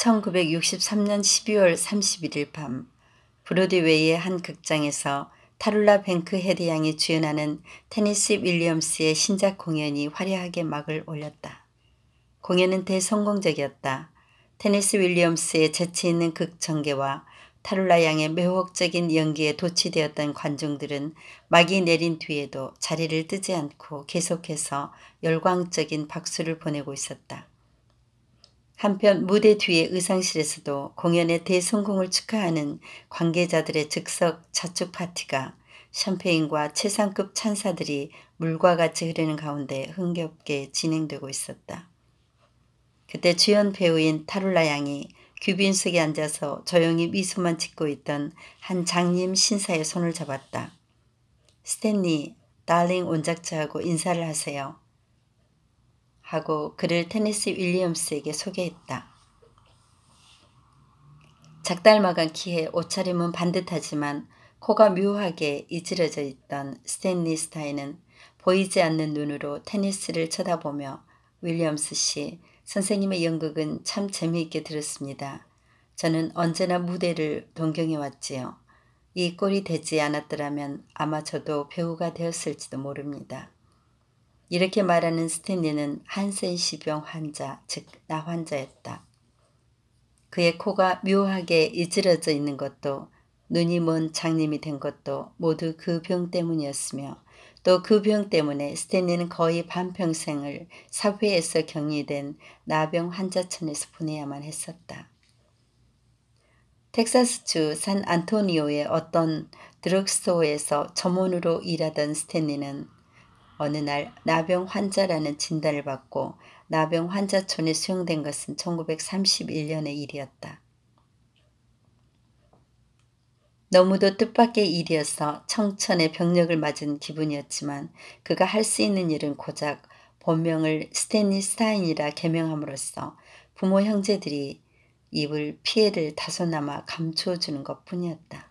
1963년 12월 31일 밤 브로드웨이의 한 극장에서 타룰라 뱅크 헤드 양이 주연하는 테니시 윌리엄스의 신작 공연이 화려하게 막을 올렸다. 공연은 대성공적이었다. 테니시 윌리엄스의 재치 있는 극전개와 타룰라 양의 매혹적인 연기에 도취되었던 관중들은 막이 내린 뒤에도 자리를 뜨지 않고 계속해서 열광적인 박수를 보내고 있었다. 한편 무대 뒤의 의상실에서도 공연의 대성공을 축하하는 관계자들의 즉석 자축 파티가 샴페인과 최상급 찬사들이 물과 같이 흐르는 가운데 흥겹게 진행되고 있었다. 그때 주연 배우인 타룰라 양이 귀빈석에 앉아서 조용히 미소만 짓고 있던 한 장님 신사의 손을 잡았다. 스탠리, 달링 온작자하고 인사를 하세요. 하고 그를 테니시 윌리엄스에게 소개했다. 작달마간 키에 옷차림은 반듯하지만 코가 묘하게 이질러져 있던 스탠리 스타인은 보이지 않는 눈으로 테니스를 쳐다보며 윌리엄스 씨, 선생님의 연극은 참 재미있게 들었습니다. 저는 언제나 무대를 동경해 왔지요. 이 꼴이 되지 않았더라면 아마 저도 배우가 되었을지도 모릅니다. 이렇게 말하는 스탠리는 한센시병 환자, 즉 나 환자였다. 그의 코가 묘하게 이질러져 있는 것도 눈이 먼 장님이 된 것도 모두 그 병 때문이었으며 또 그 병 때문에 스탠리는 거의 반평생을 사회에서 격리된 나병 환자촌에서 보내야만 했었다. 텍사스주 산 안토니오의 어떤 드럭스토어에서 점원으로 일하던 스탠리는 어느 날 나병 환자라는 진단을 받고 나병 환자촌에 수용된 것은 1931년의 일이었다. 너무도 뜻밖의 일이어서 청천의 병력을 맞은 기분이었지만 그가 할 수 있는 일은 고작 본명을 스탠리 스타인이라 개명함으로써 부모 형제들이 입을 피해를 다소나마 감추어주는 것뿐이었다.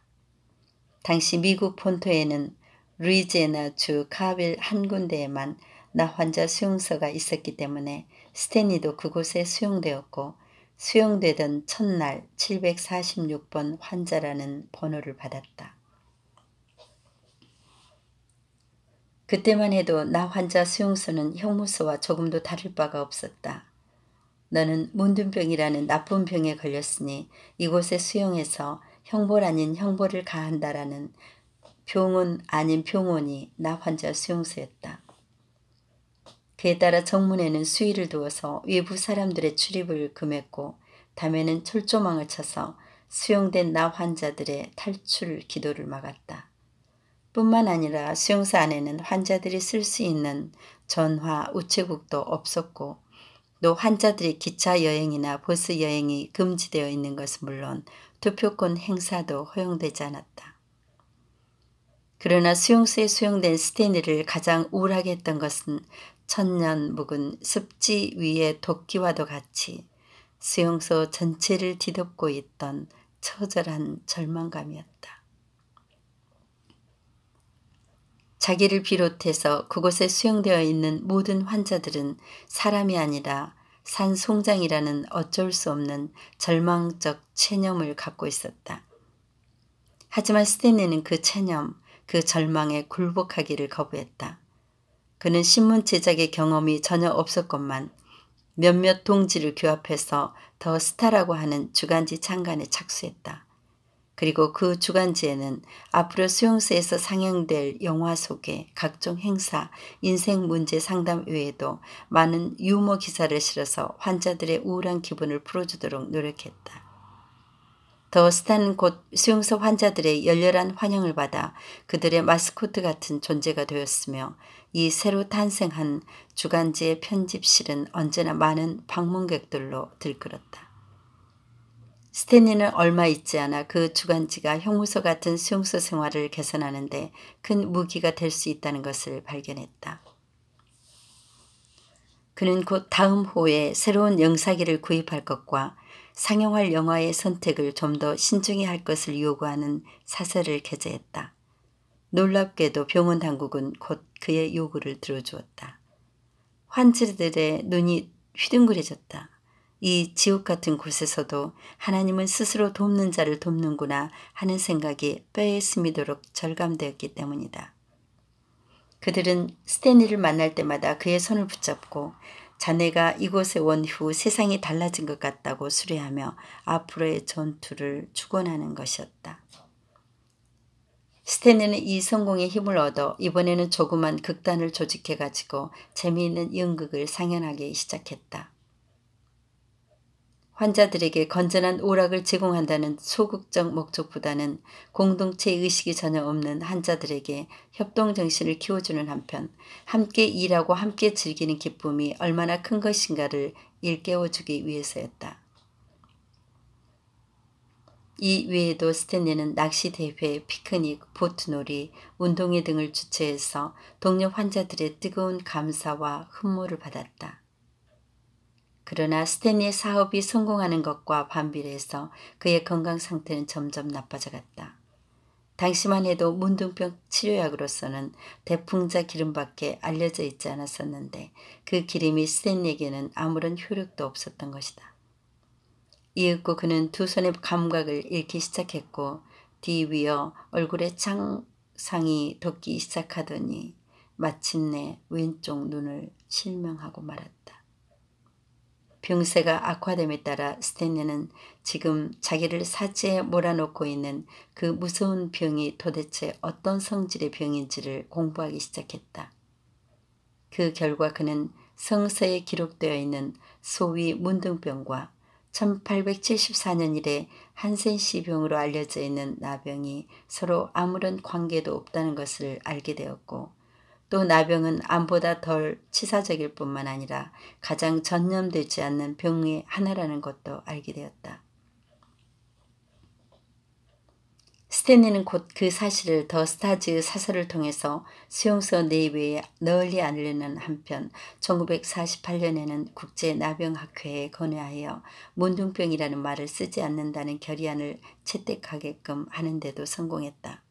당시 미국 본토에는 루이지애나주 카빌 한 군데에만 나 환자 수용소가 있었기 때문에 스탠리도 그곳에 수용되었고 수용되던 첫날 746번 환자라는 번호를 받았다. 그때만 해도 나 환자 수용소는 형무소와 조금도 다를 바가 없었다. 너는 문둥병이라는 나쁜 병에 걸렸으니 이곳에 수용해서 형벌 아닌 형벌을 가한다라는 병원 아닌 병원이 나 환자 수용소였다. 그에 따라 정문에는 수위를 두어서 외부 사람들의 출입을 금했고 밤에는 철조망을 쳐서 수용된 나 환자들의 탈출 기도를 막았다. 뿐만 아니라 수용소 안에는 환자들이 쓸 수 있는 전화, 우체국도 없었고 또 환자들이 기차 여행이나 버스 여행이 금지되어 있는 것은 물론 투표권 행사도 허용되지 않았다. 그러나 수용소에 수용된 스탠리를 가장 우울하게 했던 것은 천년 묵은 습지 위의 도끼와도 같이 수용소 전체를 뒤덮고 있던 처절한 절망감이었다. 자기를 비롯해서 그곳에 수용되어 있는 모든 환자들은 사람이 아니라 산송장이라는 어쩔 수 없는 절망적 체념을 갖고 있었다. 하지만 스탠리는 그 체념, 그 절망에 굴복하기를 거부했다. 그는 신문 제작의 경험이 전혀 없었건만 몇몇 동지를 규합해서 더 스타라고 하는 주간지 창간에 착수했다. 그리고 그 주간지에는 앞으로 수용소에서 상영될 영화 속의 각종 행사, 인생 문제 상담 외에도 많은 유머 기사를 실어서 환자들의 우울한 기분을 풀어주도록 노력했다. 더 스타는 곧 수용소 환자들의 열렬한 환영을 받아 그들의 마스코트 같은 존재가 되었으며 이 새로 탄생한 주간지의 편집실은 언제나 많은 방문객들로 들끓었다. 스탠리는 얼마 있지 않아 그 주간지가 형무소 같은 수용소 생활을 개선하는 데 큰 무기가 될 수 있다는 것을 발견했다. 그는 곧 다음 호에 새로운 영사기를 구입할 것과 상영할 영화의 선택을 좀 더 신중히 할 것을 요구하는 사설을 게재했다. 놀랍게도 병원 당국은 곧 그의 요구를 들어주었다. 환자들의 눈이 휘둥그레졌다. 이 지옥 같은 곳에서도 하나님은 스스로 돕는 자를 돕는구나 하는 생각이 뼈에 스미도록 절감되었기 때문이다. 그들은 스탠리를 만날 때마다 그의 손을 붙잡고 자네가 이곳에 온 후 세상이 달라진 것 같다고 수레하며 앞으로의 전투를 축원하는 것이었다. 스탠리는 이 성공의 힘을 얻어 이번에는 조그만 극단을 조직해가지고 재미있는 연극을 상연하기 시작했다. 환자들에게 건전한 오락을 제공한다는 소극적 목적보다는 공동체 의식이 전혀 없는 환자들에게 협동정신을 키워주는 한편 함께 일하고 함께 즐기는 기쁨이 얼마나 큰 것인가를 일깨워주기 위해서였다. 이 외에도 스탠리는 낚시대회, 피크닉, 보트놀이, 운동회 등을 주최해서 동료 환자들의 뜨거운 감사와 흠모를 받았다. 그러나 스탠리의 사업이 성공하는 것과 반비례해서 그의 건강 상태는 점점 나빠져갔다. 당시만 해도 문둥병 치료약으로서는 대풍자 기름밖에 알려져 있지 않았었는데 그 기름이 스탠리에게는 아무런 효력도 없었던 것이다. 이윽고 그는 두 손의 감각을 잃기 시작했고 뒤위어 얼굴에 창상이 돋기 시작하더니 마침내 왼쪽 눈을 실명하고 말았다. 병세가 악화됨에 따라 스탠리는 지금 자기를 사지에 몰아놓고 있는 그 무서운 병이 도대체 어떤 성질의 병인지를 공부하기 시작했다. 그 결과 그는 성서에 기록되어 있는 소위 문둥병과 1874년 이래 한센시병으로 알려져 있는 나병이 서로 아무런 관계도 없다는 것을 알게 되었고 또 나병은 암보다 덜 치사적일 뿐만 아니라 가장 전염되지 않는 병의 하나라는 것도 알게 되었다. 스탠리는 곧 그 사실을 더 스타즈 사설을 통해서 수용소 내외에 널리 알리는 한편 1948년에는 국제나병학회에 건의하여 문둥병이라는 말을 쓰지 않는다는 결의안을 채택하게끔 하는 데도 성공했다.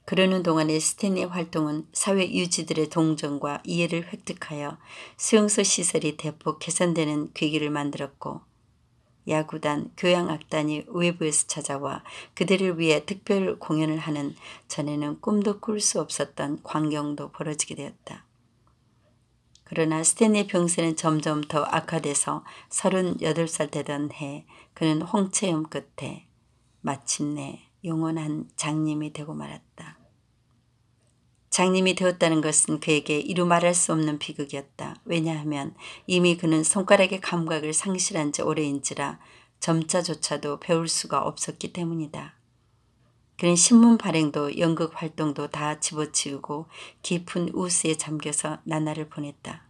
그러는 동안에 스탠리의 활동은 사회 유지들의 동정과 이해를 획득하여 수용소 시설이 대폭 개선되는 계기를 만들었고 야구단, 교향악단이 외부에서 찾아와 그들을 위해 특별 공연을 하는 전에는 꿈도 꿀 수 없었던 광경도 벌어지게 되었다. 그러나 스탠리의 병세는 점점 더 악화돼서 38살 되던 해 그는 홍채염 끝에 마침내 영원한 장님이 되고 말았다. 장님이 되었다는 것은 그에게 이루 말할 수 없는 비극이었다. 왜냐하면 이미 그는 손가락의 감각을 상실한 지 오래인지라 점자조차도 배울 수가 없었기 때문이다. 그는 신문 발행도 연극 활동도 다 집어치우고 깊은 우스에 잠겨서 나날을 보냈다.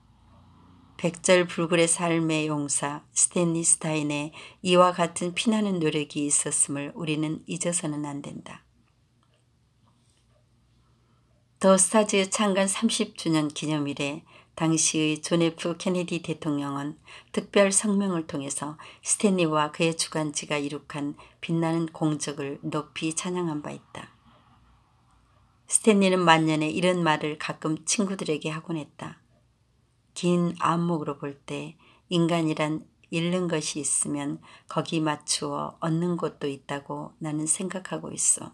백절불굴의 삶의 용사 스탠리 스타인의 이와 같은 피나는 노력이 있었음을 우리는 잊어서는 안 된다. 더 스타즈의 창간 30주년 기념일에 당시의 존 F 케네디 대통령은 특별 성명을 통해서 스탠리와 그의 주간지가 이룩한 빛나는 공적을 높이 찬양한 바 있다. 스탠리는 만년에 이런 말을 가끔 친구들에게 하곤 했다. 긴 안목으로 볼 때 인간이란 잃는 것이 있으면 거기 맞추어 얻는 것도 있다고 나는 생각하고 있어.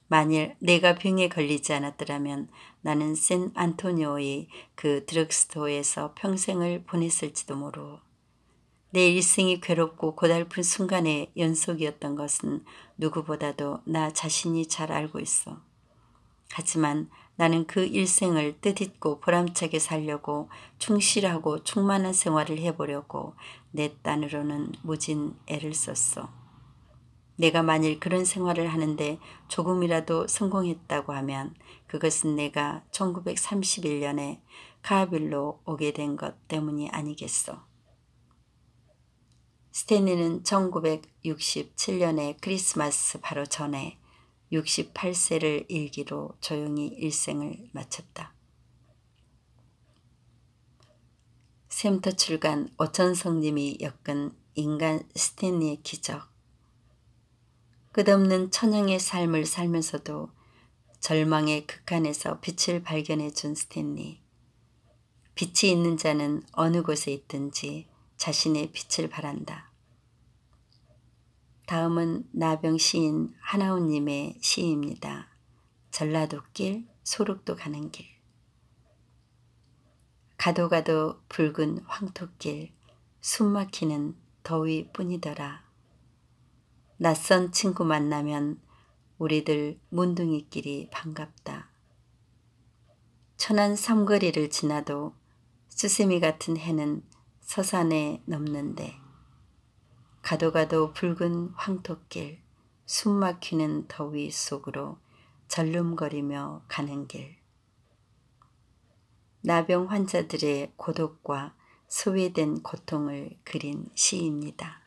만일 내가 병에 걸리지 않았더라면 나는 샌 안토니오의 그 드럭스토어에서 평생을 보냈을지도 모르. 내 일생이 괴롭고 고달픈 순간의 연속이었던 것은 누구보다도 나 자신이 잘 알고 있어. 하지만 나는 그 일생을 뜻있고 보람차게 살려고 충실하고 충만한 생활을 해보려고 내 딴으로는 무진 애를 썼어. 내가 만일 그런 생활을 하는데 조금이라도 성공했다고 하면 그것은 내가 1931년에 카빌로 오게 된 것 때문이 아니겠어. 스탠리는 1967년에 크리스마스 바로 전에 68세를 일기로 조용히 일생을 마쳤다. 샘터 출간 오천성님이 엮은 인간 스탠리의 기적. 끝없는 천형의 삶을 살면서도 절망의 극한에서 빛을 발견해 준 스탠리. 빛이 있는 자는 어느 곳에 있든지 자신의 빛을 발한다. 다음은 나병 시인 하나훈님의 시입니다. 전라도길 소록도 가는 길. 가도 가도 붉은 황토길 숨막히는 더위뿐이더라. 낯선 친구 만나면 우리들 문둥이끼리 반갑다. 천안 삼거리를 지나도 수세미 같은 해는 서산에 넘는데 가도 가도 붉은 황토길 숨막히는 더위 속으로 절름거리며 가는 길. 나병 환자들의 고독과 소외된 고통을 그린 시입니다.